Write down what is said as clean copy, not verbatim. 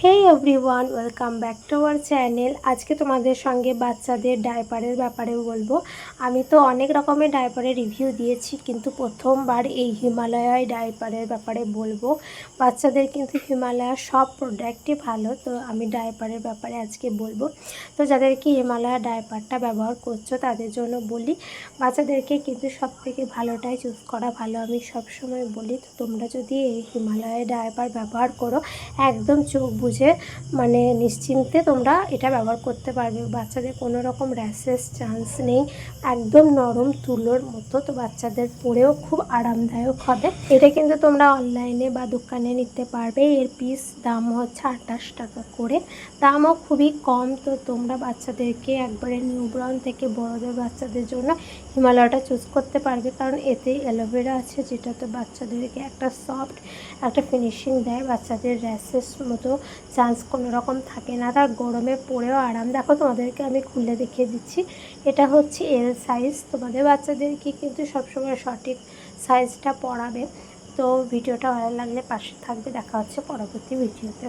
Hey everyone, welcome back to our channel. আজকে তোমাদের সঙ্গে বাচ্চাদের ডায়পারের ব্যাপারে বলবো। আমি তো অনেক রকমের ডায়পারের রিভিউ দিয়েছি, কিন্তু প্রথমবার এই হিমালয় ডায়পারের ব্যাপারে বলবো। বাচ্চাদের কিন্তু হিমালয়ার সব প্রোডাক্টই ভালো, তো আমি ডায়পারের ব্যাপারে আজকে বলবো। তো যাদেরকে হিমালয়া ডায়পারটা ব্যবহার করছো তাদের জন্য বলি, বাচ্চাদেরকে কিন্তু সব থেকে ভালোটাই চুজ করা ভালো, আমি সবসময় বলি। তো তোমরা যদি এই হিমালয়া ডায়পার ব্যবহার করো, একদম চোখ বুঝে নিশ্চিন্তে তোমরা এটা ব্যবহার করতে পারবে। বাচ্চাদের কোনো রকম র্যাশেস চান্স নেই, একদম নরম তুলোর মতো। তো বাচ্চাদের পরেও খুব আরামদায়ক হবে। এটা কিন্তু তোমরা অনলাইনে বা দোকানে নিতে পারবে। এর পিস দাম হচ্ছে 28 টাকা করে, দামও খুবই কম। তো তোমরা বাচ্চাদেরকে একবারে নিউবর্ন থেকে বড়দের বাচ্চাদের জন্য হিমালয়াটা চুজ করতে পারবে, কারণ এতে অ্যালোভেরা আছে, যেটা তো বাচ্চাদেরকে একটা সফট একটা ফিনিশিং দেয়। বাচ্চাদের র্যাশেস মতো চান্স কোনো রকম থাকে না, তার গরমে পরেও আরাম। দেখো, তোমাদেরকে আমি খুলে দেখিয়ে দিচ্ছি। এটা হচ্ছে এল সাইজ। তোমাদের বাচ্চাদেরকে কিন্তু সবসময় সঠিক সাইজটা পরাবে। তো ভিডিওটা ভালো লাগলে পাশে থাকবে। দেখা হচ্ছে পরবর্তী ভিডিওতে।